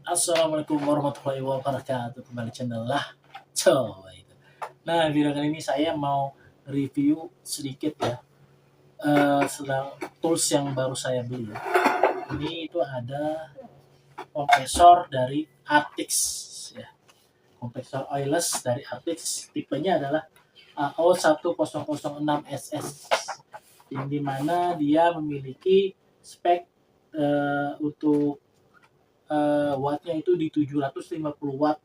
Assalamualaikum warahmatullahi wabarakatuh. Kembali channel lah. Coba itu. Nah, video kali ini saya mau review sedikit ya. Sedang tools yang baru saya beli. Ini itu ada kompresor dari Artix ya. Kompresor oilless dari Artix. Tipenya adalah AO1006SS. Yang dimana dia memiliki spek untuk wattnya itu di 750 watt.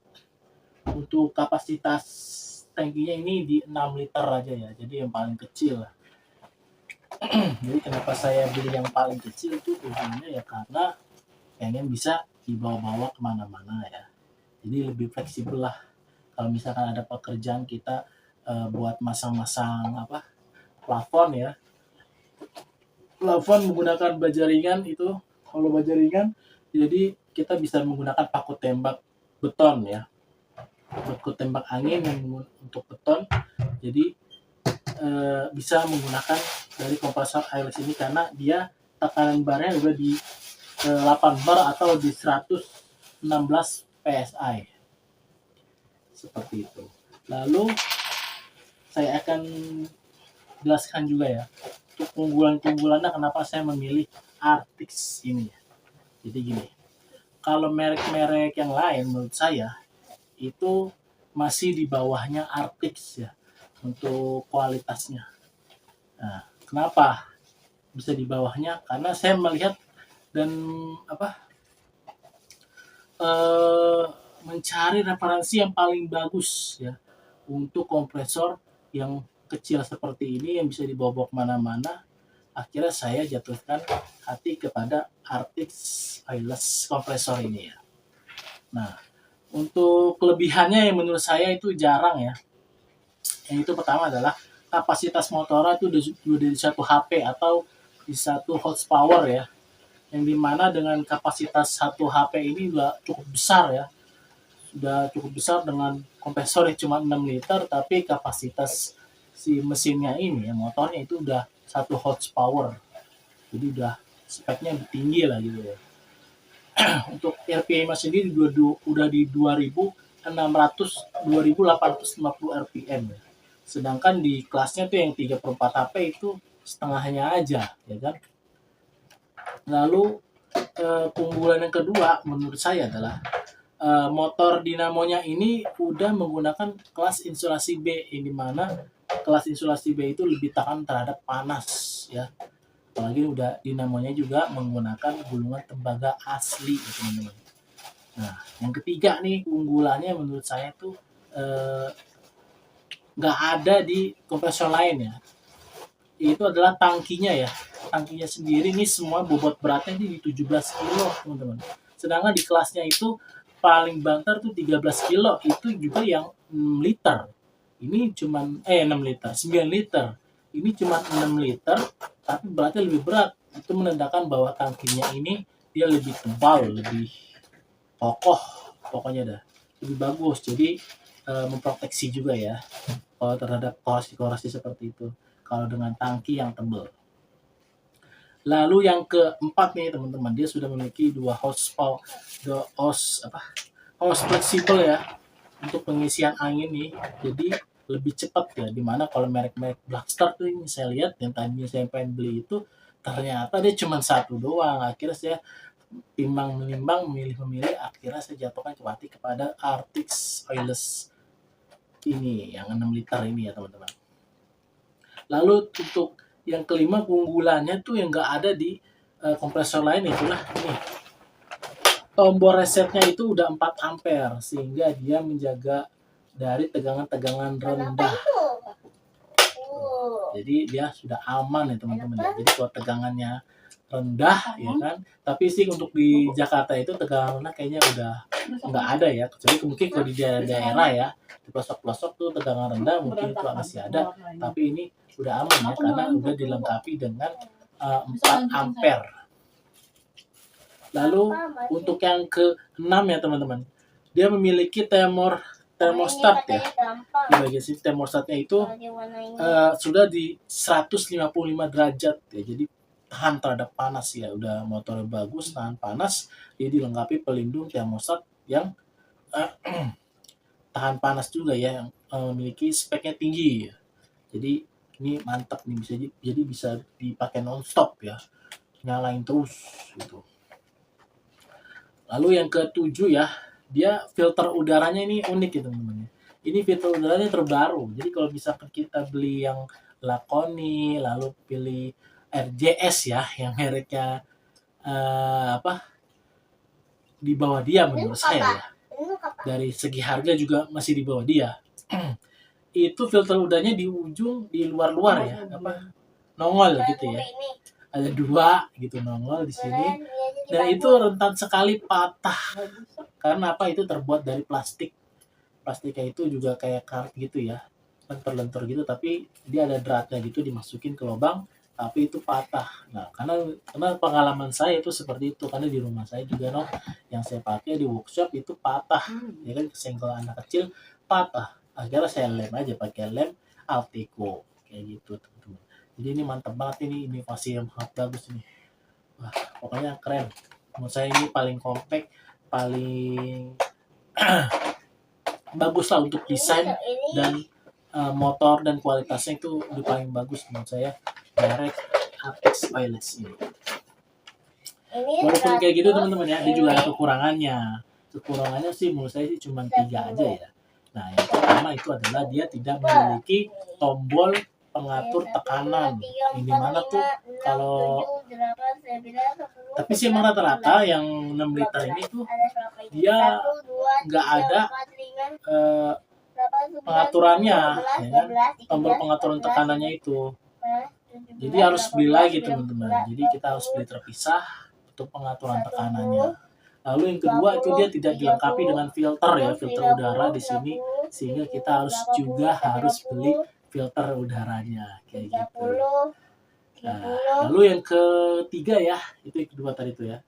Untuk kapasitas tangkinya ini di 6 liter aja ya, jadi yang paling kecil lah. Jadi kenapa saya beli yang paling kecil itu tujuannya ya karena pengen bisa dibawa-bawa kemana-mana ya, jadi lebih fleksibel lah. Kalau misalkan ada pekerjaan kita buat masang-masang plafon ya, plafon menggunakan baja ringan itu. Kalau baja ringan jadi kita bisa menggunakan paku tembak beton ya, paku tembak angin yang untuk beton. Jadi bisa menggunakan dari kompresor oilless ini karena dia tekanan barnya udah di 8 bar atau di 116 PSI seperti itu. Lalu saya akan jelaskan juga ya untuk keunggulan-keunggulannya kenapa saya memilih Artix ini ya. Jadi gini, kalau merek-merek yang lain menurut saya itu masih di bawahnya Artix ya untuk kualitasnya. Nah, kenapa bisa di bawahnya? Karena saya melihat dan mencari referensi yang paling bagus ya untuk kompresor yang kecil seperti ini yang bisa dibawa kemana-mana. Akhirnya saya jatuhkan hati kepada Artix oilless kompresor ini ya. Nah, untuk kelebihannya yang menurut saya itu jarang ya. Yang itu pertama adalah kapasitas motornya itu udah di 1 HP atau di 1 horsepower ya. Yang dimana dengan kapasitas 1 HP ini udah cukup besar ya. Sudah cukup besar dengan kompresor yang cuma 6 liter, tapi kapasitas si mesinnya ini ya, motornya itu udah 1 horsepower. Jadi udah speknya tinggi lah gitu ya. Untuk RPM sendiri udah di 2850 RPM ya. Sedangkan di kelasnya tuh yang 3/4 HP itu setengahnya aja ya kan. Lalu keunggulan yang kedua menurut saya adalah motor dinamonya ini udah menggunakan kelas insulasi B, yang dimana kelas insulasi B itu lebih tahan terhadap panas ya. Apalagi udah dinamonya juga menggunakan gulungan tembaga asli ya, teman-teman. Nah, yang ketiga nih keunggulannya menurut saya tuh nggak ada di kompresor lain ya. Itu adalah tangkinya ya. Tangkinya sendiri ini semua bobot beratnya ini di 17 kilo teman-teman. Sedangkan di kelasnya itu paling banter tuh 13 kilo. Itu juga yang 6 liter. Ini cuman 6 liter, 9 liter. Ini cuma 6 liter tapi beratnya lebih berat. Itu menandakan bahwa tangkinya ini dia lebih tebal, lebih kokoh, pokoknya dah lebih bagus. Jadi memproteksi juga ya kalau terhadap korasi-korasi seperti itu kalau dengan tangki yang tebal. Lalu yang keempat nih teman-teman, dia sudah memiliki 2 horsepower, hose fleksibel ya untuk pengisian angin nih. Jadi lebih cepat ya, dimana kalau merek-merek Blackstar tuh ini saya lihat yang tadinya saya pengen beli itu ternyata dia cuma satu doang. Akhirnya saya timbang-menimbang memilih akhirnya saya jatuhkan hati kepada Artix oilless ini yang 6 liter ini ya teman-teman. Lalu untuk yang kelima keunggulannya tuh yang nggak ada di kompresor lain itulah nih. Tombol resetnya itu udah 4 ampere sehingga dia menjaga dari tegangan-tegangan rendah. Jadi dia sudah aman ya teman-teman ya. Jadi kalau tegangannya rendah ya kan, tapi sih untuk di Jakarta itu tegangan rendah kayaknya udah nggak ada ya, kecuali mungkin kalau di daerah ya di pelosok-pelosok tuh tegangan rendah mungkin itu masih ada, tapi ini udah aman ya karena udah dilengkapi dengan 4 ampere. Lalu untuk yang ke-6 ya teman-teman, dia memiliki termostat ya. Di bagian sini termostatnya itu sudah di 155 derajat ya. Jadi tahan terhadap panas ya, udah motornya bagus tahan panas, dia dilengkapi pelindung termostat yang tahan panas juga ya, yang memiliki speknya tinggi ya. Jadi ini mantap nih, jadi bisa dipakai nonstop ya, nyalain terus gitu. Lalu yang ketujuh ya, dia filter udaranya ini unik ya teman-teman. Ini filter udaranya terbaru. Jadi kalau misalkan kita beli yang Laconi, lalu pilih RJS ya, yang mereknya apa di bawah dia menurut saya ya. Dari segi harga juga masih di bawah dia. Itu filter udaranya di ujung, di luar-luar ya, apa nongol gitu ya. Ada dua gitu nongol di sini. Dan itu rentan sekali patah. Karena apa? Itu terbuat dari plastik. Plastiknya itu juga kayak karet gitu ya. Lentur-lentur gitu, tapi dia ada dratnya gitu dimasukin ke lubang, tapi itu patah. Nah, karena pengalaman saya itu seperti itu, karena di rumah saya juga yang saya pakai di workshop itu patah. Ya kan kesenggol anak kecil patah. Akhirnya saya lem aja pakai lem Alteco kayak gitu teman-teman. Jadi ini mantap banget, ini inovasi yang sangat bagus ini. Wah, pokoknya keren. Menurut saya ini paling compact, paling bagus lah untuk desain dan motor dan kualitasnya itu udah paling bagus menurut saya, merek Apex Wireless ini. Walaupun kayak gitu teman-teman ya, dia juga ada kekurangannya. Kekurangannya sih menurut saya sih cuma 3 aja ya. Nah, yang pertama itu adalah dia tidak memiliki tombol pengatur tekanan. Ini mana tuh kalau tapi sih emang rata-rata yang 6 liter ini tuh dia nggak ada pengaturannya ya kan? Tombol pengaturan tekanannya itu. Jadi harus beli lagi teman-teman. Jadi kita harus beli terpisah untuk pengaturan tekanannya. Lalu yang kedua itu dia tidak dilengkapi dengan filter ya, filter udara di sini, sehingga kita harus beli filter udaranya kayak gitu. Nah, lalu yang ketiga ya, itu yang kedua tadi itu ya.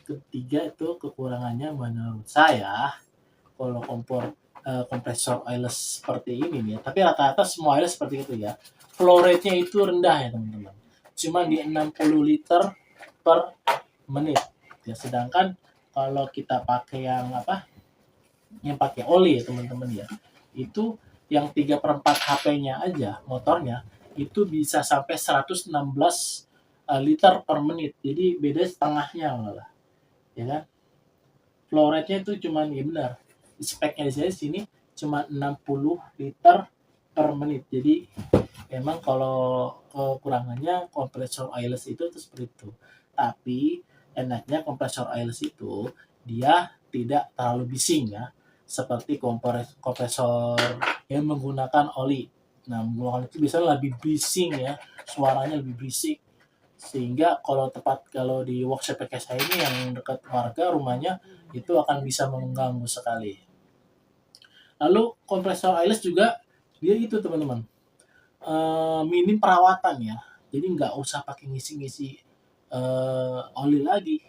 Ketiga itu kekurangannya menurut saya kalau kompresor wireless seperti ini nih, tapi rata-rata semua wireless seperti itu ya. Flow rate-nya itu rendah ya teman-teman. Cuma di 60 liter per menit. Ya, sedangkan kalau kita pakai yang yang pakai oli ya teman-teman ya, itu yang 3/4 HP-nya aja motornya itu bisa sampai 116 liter per menit. Jadi beda setengahnya malah. Ya kan? Flow rate-nya itu cuma ya benar. Speknya di sini cuma 60 liter per menit. Jadi memang kalau kekurangannya kompresor wireless itu seperti itu. Tapi enaknya kompresor wireless itu dia tidak terlalu bising ya, seperti kompresor yang menggunakan oli. Nah, menggunakan itu biasanya lebih bising ya, suaranya lebih berisik. Sehingga kalau di workshop kayak saya ini yang dekat warga rumahnya itu akan bisa mengganggu sekali. Lalu kompresor wireless juga dia itu teman-teman, minim perawatan ya. Jadi nggak usah pakai ngisi-ngisi oli lagi,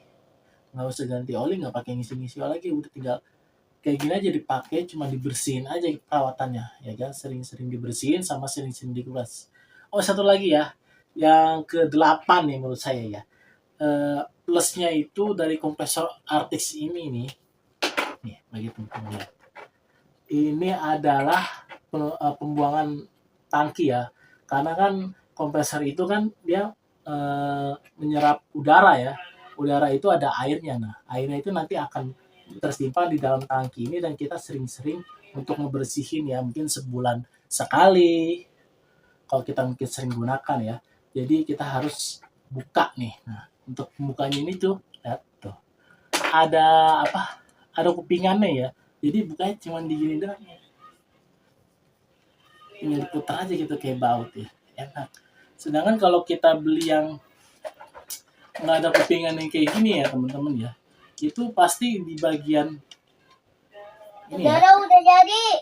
nggak usah ganti oli, nggak pakai ngisi-ngisi oli lagi, udah tinggal kayak gini aja dipakai, cuma dibersihin aja perawatannya ya kan, sering-sering dibersihin sama sering-sering dikuras. Oh, satu lagi ya, yang ke-8 nih menurut saya ya, plusnya itu dari kompresor Artix ini nih bagi teman-teman ya. Ini adalah pembuangan tangki ya, karena kan kompresor itu kan dia menyerap udara ya, udara itu ada airnya. Nah, airnya itu nanti akan tersimpan di dalam tangki ini dan kita sering-sering untuk ngebersihin ya, mungkin sebulan sekali kalau kita mungkin sering gunakan ya. Jadi kita harus buka nih. Nah, untuk pembukanya ini tuh lihat tuh ada ada kupingannya ya, jadi bukanya cuma digini doang ya. Tinggal diputar aja gitu kayak baut ya, enak. Sedangkan kalau kita beli yang nggak ada kupingan yang kayak gini ya teman-teman ya, itu pasti di bagian ini ya,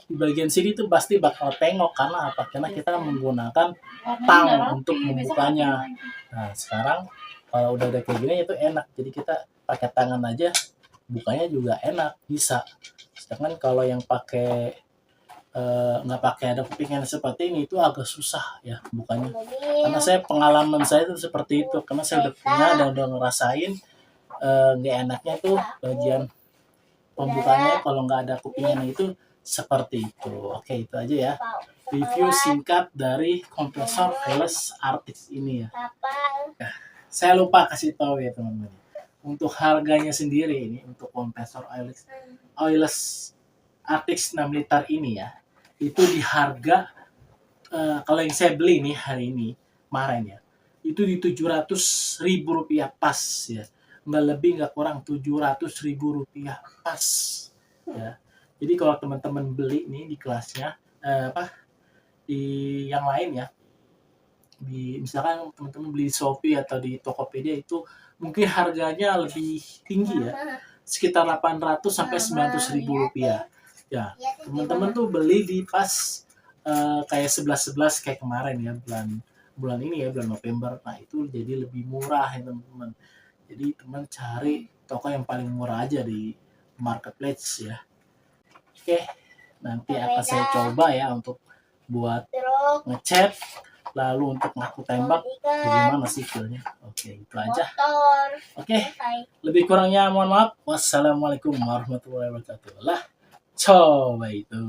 di bagian sini tuh pasti bakal tengok. Karena apa? Karena kita menggunakan tang untuk membukanya. Nah, sekarang kalau udah ada kayak gini itu enak, jadi kita pakai tangan aja bukanya juga enak, bisa. Sedangkan kalau yang pakai nggak pakai ada kupingan seperti ini itu agak susah ya bukanya. Karena pengalaman saya itu seperti itu, karena saya udah punya dan udah ngerasain nggak enaknya tuh bagian pembukanya kalau nggak ada kupingan itu seperti itu. Oke, itu aja ya review singkat dari kompresor Oiless Artix ini ya. Saya lupa kasih tahu ya teman-teman. Untuk harganya sendiri ini untuk kompresor Oiless Artix 6 liter ini ya, itu di harga kalau yang saya beli nih hari ini kemarin ya, itu di 700.000 rupiah pas ya, nggak lebih nggak kurang 700.000 rupiah pas ya. Jadi kalau teman-teman beli nih di kelasnya di yang lain ya, di misalkan teman-teman beli di Shopee atau di Tokopedia itu mungkin harganya lebih tinggi ya, sekitar 800 sampai 900.000 rupiah ya. Teman-teman tuh beli di pas kayak 11 kayak kemarin ya, bulan ini ya, bulan November. Nah itu jadi lebih murah ya teman-teman. Jadi teman cari toko yang paling murah aja di marketplace ya. Oke, nanti akan saya coba ya untuk buat ngecat, lalu untuk ngaku tembak bagaimana sih feelnya. Oke, itu aja. Oke, lebih kurangnya mohon maaf. Wassalamualaikum warahmatullahi wabarakatuh. Lah, coba itu.